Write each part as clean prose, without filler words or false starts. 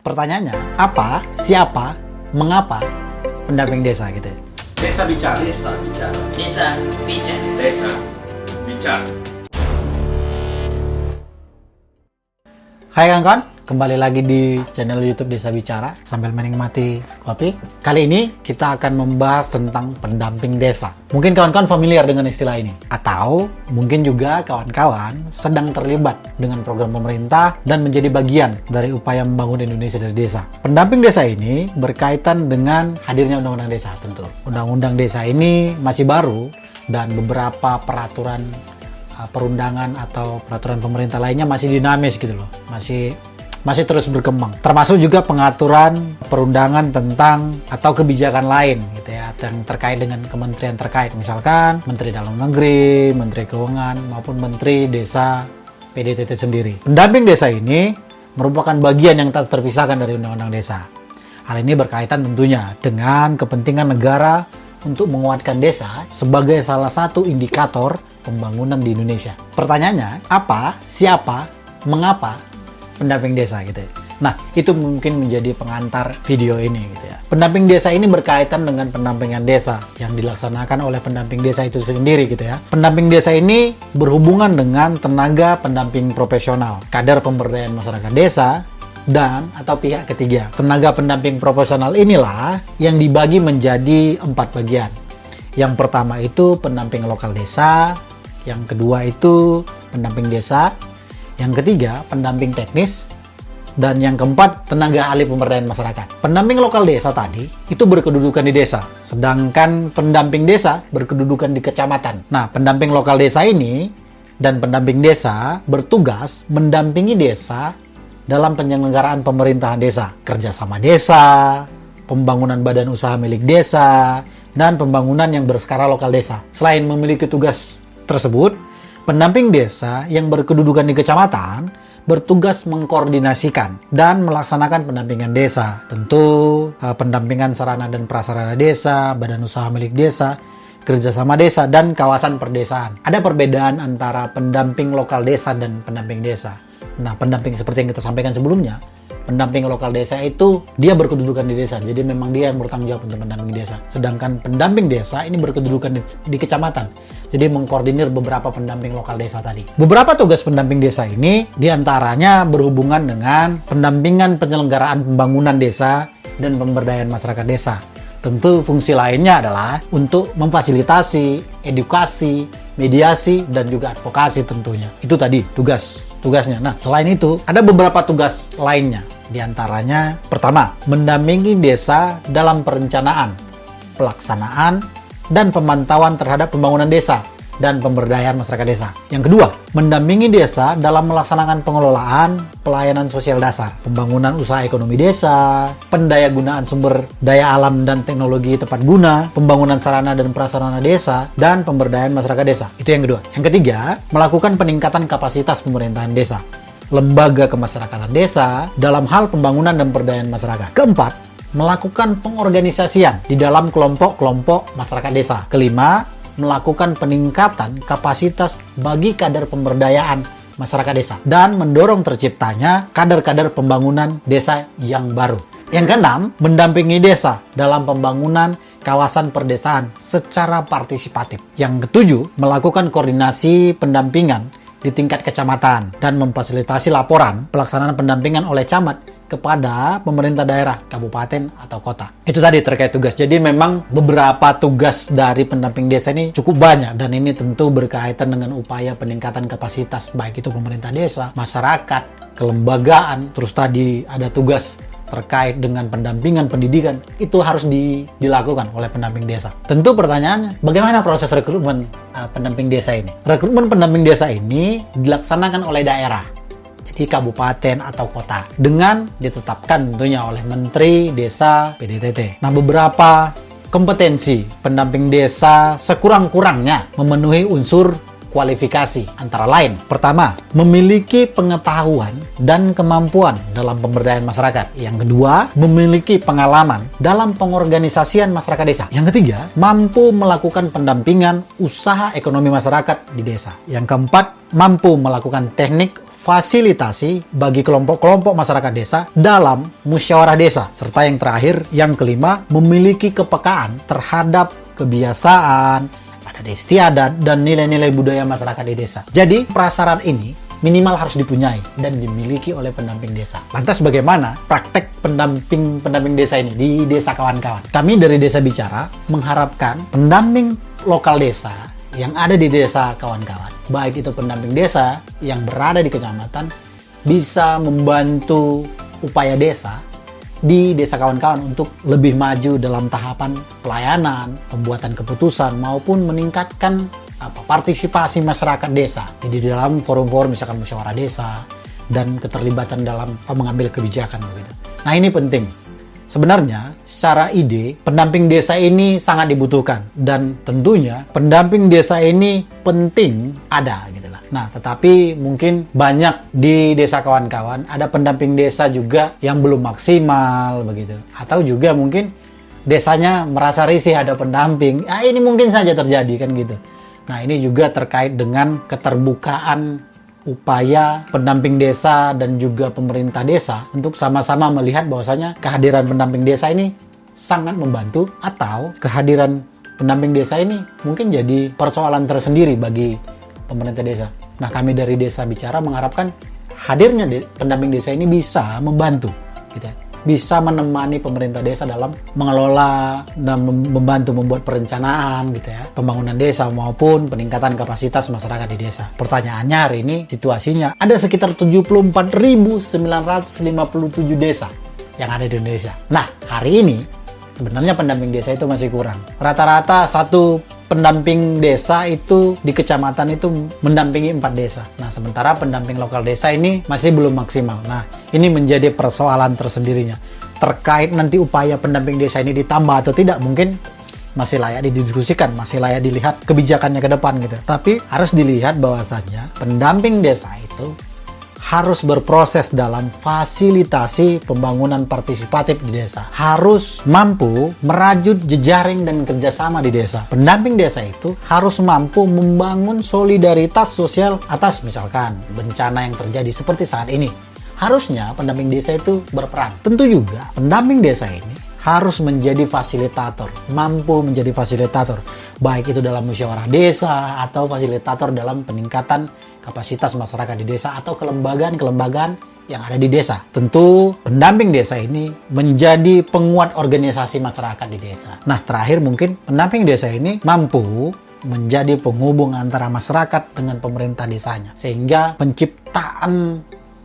Pertanyaannya, apa, siapa, mengapa pendamping desa gitu? Desa bicara. Desa bicara. Desa bicara. Desa bicara. Hai kawan-kawan, kembali lagi di channel YouTube Desa Bicara sambil menikmati kopi. Kali ini kita akan membahas tentang pendamping desa. Mungkin kawan-kawan familiar dengan istilah ini, atau mungkin juga kawan-kawan sedang terlibat dengan program pemerintah dan menjadi bagian dari upaya membangun Indonesia dari desa. Pendamping desa ini berkaitan dengan hadirnya Undang-Undang Desa tentu. Undang-Undang Desa ini masih baru dan beberapa peraturan perundangan atau peraturan pemerintah lainnya masih dinamis gitu loh, masih terus berkembang, termasuk juga pengaturan perundangan tentang atau kebijakan lain gitu ya, yang terkait dengan kementerian terkait, misalkan Menteri Dalam Negeri, Menteri Keuangan maupun Menteri Desa PDTT sendiri. Pendamping desa ini merupakan bagian yang tak terpisahkan dari Undang-Undang Desa. Hal ini berkaitan tentunya dengan kepentingan negara untuk menguatkan desa sebagai salah satu indikator pembangunan di Indonesia. Pertanyaannya, apa, siapa, mengapa pendamping desa gitu ya. Nah, itu mungkin menjadi pengantar video ini gitu ya. Pendamping desa ini berkaitan dengan pendampingan desa yang dilaksanakan oleh pendamping desa itu sendiri gitu ya. Pendamping desa ini berhubungan dengan tenaga pendamping profesional, kader pemberdayaan masyarakat desa, dan atau pihak ketiga. Tenaga pendamping profesional inilah yang dibagi menjadi 4 bagian. Yang pertama itu pendamping lokal desa, yang kedua itu pendamping desa, yang ketiga pendamping teknis, dan yang keempat tenaga ahli pemberdayaan masyarakat. Pendamping lokal desa tadi itu berkedudukan di desa, sedangkan pendamping desa berkedudukan di kecamatan. Nah, pendamping lokal desa ini dan pendamping desa bertugas mendampingi desa dalam penyelenggaraan pemerintahan desa, kerjasama desa, pembangunan badan usaha milik desa, dan pembangunan yang berskala lokal desa. Selain memiliki tugas tersebut, pendamping desa yang berkedudukan di kecamatan bertugas mengkoordinasikan dan melaksanakan pendampingan desa. Tentu pendampingan sarana dan prasarana desa, badan usaha milik desa, kerjasama desa, dan kawasan perdesaan. Ada perbedaan antara pendamping lokal desa dan pendamping desa. Nah, pendamping seperti yang kita sampaikan sebelumnya, pendamping lokal desa itu dia berkedudukan di desa, jadi memang dia yang bertanggung jawab untuk pendamping desa. Sedangkan pendamping desa ini berkedudukan di kecamatan, jadi mengkoordinir beberapa pendamping lokal desa tadi. Beberapa tugas pendamping desa ini diantaranya berhubungan dengan pendampingan penyelenggaraan pembangunan desa dan pemberdayaan masyarakat desa. Tentu fungsi lainnya adalah untuk memfasilitasi, edukasi, mediasi, dan juga advokasi tentunya. Itu tadi tugasnya. Nah, selain itu, ada beberapa tugas lainnya. Di antaranya, pertama, mendampingi desa dalam perencanaan, pelaksanaan, dan pemantauan terhadap pembangunan desa dan pemberdayaan masyarakat desa. Yang kedua, mendampingi desa dalam melaksanakan pengelolaan pelayanan sosial dasar, pembangunan usaha ekonomi desa, pendayagunaan sumber daya alam dan teknologi tepat guna, pembangunan sarana dan prasarana desa, dan pemberdayaan masyarakat desa. Itu yang kedua. Yang ketiga, melakukan peningkatan kapasitas pemerintahan desa, lembaga kemasyarakatan desa dalam hal pembangunan dan pemberdayaan masyarakat. Keempat, melakukan pengorganisasian di dalam kelompok-kelompok masyarakat desa. Kelima, melakukan peningkatan kapasitas bagi kader pemberdayaan masyarakat desa dan mendorong terciptanya kader-kader pembangunan desa yang baru. Yang keenam, mendampingi desa dalam pembangunan kawasan perdesaan secara partisipatif. Yang ketujuh, melakukan koordinasi pendampingan di tingkat kecamatan dan memfasilitasi laporan pelaksanaan pendampingan oleh camat kepada pemerintah daerah, kabupaten, atau kota. Itu tadi terkait tugas. Jadi memang beberapa tugas dari pendamping desa ini cukup banyak, dan ini tentu berkaitan dengan upaya peningkatan kapasitas, baik itu pemerintah desa, masyarakat, kelembagaan, terus tadi ada tugas terkait dengan pendampingan pendidikan, itu harus dilakukan oleh pendamping desa. Tentu pertanyaannya, bagaimana proses rekrutmen pendamping desa ini? Rekrutmen pendamping desa ini dilaksanakan oleh daerah, jadi kabupaten atau kota, dengan ditetapkan tentunya oleh Menteri Desa PDTT. Nah, beberapa kompetensi pendamping desa sekurang-kurangnya memenuhi unsur kualifikasi, antara lain, pertama, memiliki pengetahuan dan kemampuan dalam pemberdayaan masyarakat. Yang kedua, memiliki pengalaman dalam pengorganisasian masyarakat desa. Yang ketiga, mampu melakukan pendampingan usaha ekonomi masyarakat di desa. Yang keempat, mampu melakukan teknik fasilitasi bagi kelompok-kelompok masyarakat desa dalam musyawarah desa. Serta yang terakhir, yang kelima, memiliki kepekaan terhadap kebiasaan, adat istiadat, dan nilai-nilai budaya masyarakat di desa. Jadi, prasyarat ini minimal harus dipunyai dan dimiliki oleh pendamping desa. Lantas bagaimana praktek pendamping desa ini di desa kawan-kawan? Kami dari Desa Bicara mengharapkan pendamping lokal desa yang ada di desa kawan-kawan, baik itu pendamping desa yang berada di kecamatan, bisa membantu upaya desa di desa kawan-kawan untuk lebih maju dalam tahapan pelayanan, pembuatan keputusan, maupun meningkatkan partisipasi masyarakat desa. Jadi di dalam forum-forum misalkan musyawarah desa dan keterlibatan dalam mengambil kebijakan begitu. Nah, ini penting. Sebenarnya secara ide pendamping desa ini sangat dibutuhkan dan tentunya pendamping desa ini penting ada gitu lah. Nah, tetapi mungkin banyak di desa kawan-kawan ada pendamping desa juga yang belum maksimal begitu. Atau juga mungkin desanya merasa risih ada pendamping. Ini mungkin saja terjadi kan gitu. Nah, ini juga terkait dengan keterbukaan upaya pendamping desa dan juga pemerintah desa untuk sama-sama melihat bahwasanya kehadiran pendamping desa ini sangat membantu, atau kehadiran pendamping desa ini mungkin jadi persoalan tersendiri bagi pemerintah desa. Nah, kami dari Desa Bicara mengharapkan hadirnya pendamping desa ini bisa membantu gitu ya, bisa menemani pemerintah desa dalam mengelola dan membantu membuat perencanaan gitu ya, pembangunan desa maupun peningkatan kapasitas masyarakat di desa. Pertanyaannya hari ini, situasinya ada sekitar 74.957 desa yang ada di Indonesia. Nah, hari ini sebenarnya pendamping desa itu masih kurang. Rata-rata satu pendamping desa itu di kecamatan itu mendampingi 4 desa. Nah, sementara pendamping lokal desa ini masih belum maksimal. Nah, ini menjadi persoalan tersendirinya. Terkait nanti upaya pendamping desa ini ditambah atau tidak, mungkin masih layak didiskusikan, masih layak dilihat kebijakannya ke depan gitu. Tapi harus dilihat bahwasannya pendamping desa itu harus berproses dalam fasilitasi pembangunan partisipatif di desa. Harus mampu merajut jejaring dan kerjasama di desa. Pendamping desa itu harus mampu membangun solidaritas sosial atas misalkan bencana yang terjadi seperti saat ini. Harusnya pendamping desa itu berperan. Tentu juga pendamping desa ini harus menjadi fasilitator, mampu menjadi fasilitator, baik itu dalam musyawarah desa atau fasilitator dalam peningkatan kapasitas masyarakat di desa atau kelembagaan-kelembagaan yang ada di desa. Tentu pendamping desa ini menjadi penguat organisasi masyarakat di desa. Nah, terakhir mungkin pendamping desa ini mampu menjadi penghubung antara masyarakat dengan pemerintah desanya, sehingga penciptaan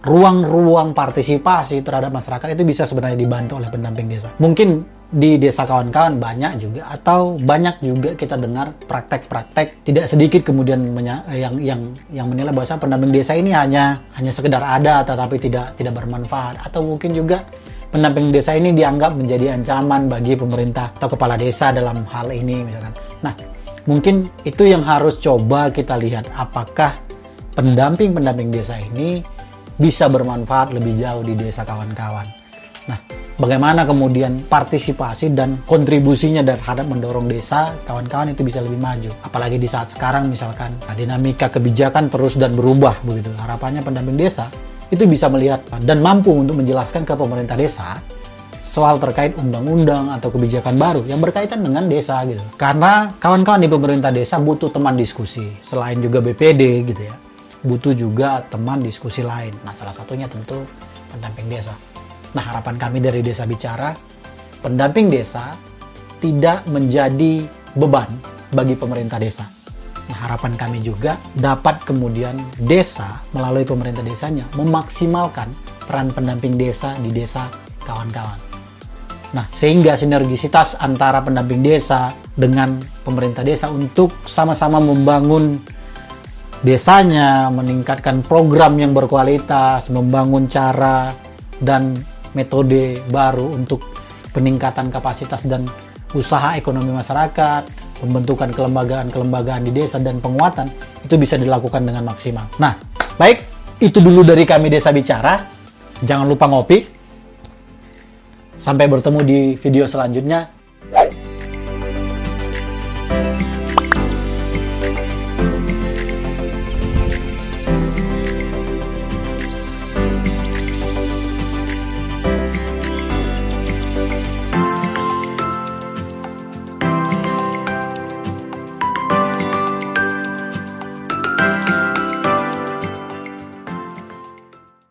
ruang-ruang partisipasi terhadap masyarakat itu bisa sebenarnya dibantu oleh pendamping desa. Mungkin di desa kawan-kawan banyak juga, atau banyak juga kita dengar praktek-praktek tidak sedikit kemudian yang menilai bahwa pendamping desa ini hanya sekedar ada tetapi tidak bermanfaat, atau mungkin juga pendamping desa ini dianggap menjadi ancaman bagi pemerintah atau kepala desa dalam hal ini misalkan. Nah, mungkin itu yang harus coba kita lihat, apakah pendamping desa ini bisa bermanfaat lebih jauh di desa kawan-kawan. Nah, bagaimana kemudian partisipasi dan kontribusinya terhadap mendorong desa kawan-kawan itu bisa lebih maju. Apalagi di saat sekarang misalkan dinamika kebijakan terus dan berubah begitu. Harapannya pendamping desa itu bisa melihat dan mampu untuk menjelaskan ke pemerintah desa soal terkait undang-undang atau kebijakan baru yang berkaitan dengan desa gitu. Karena kawan-kawan di pemerintah desa butuh teman diskusi, selain juga BPD gitu ya. Butuh juga teman diskusi lain. Nah, salah satunya tentu pendamping desa. Nah, harapan kami dari Desa Bicara, pendamping desa tidak menjadi beban bagi pemerintah desa. Nah, harapan kami juga dapat kemudian desa melalui pemerintah desanya memaksimalkan peran pendamping desa di desa kawan-kawan. Nah, sehingga sinergisitas antara pendamping desa dengan pemerintah desa untuk sama-sama membangun desanya, meningkatkan program yang berkualitas, membangun cara dan metode baru untuk peningkatan kapasitas dan usaha ekonomi masyarakat, pembentukan kelembagaan-kelembagaan di desa dan penguatan, itu bisa dilakukan dengan maksimal. Nah, baik, itu dulu dari kami Desa Bicara. Jangan lupa ngopi. Sampai bertemu di video selanjutnya.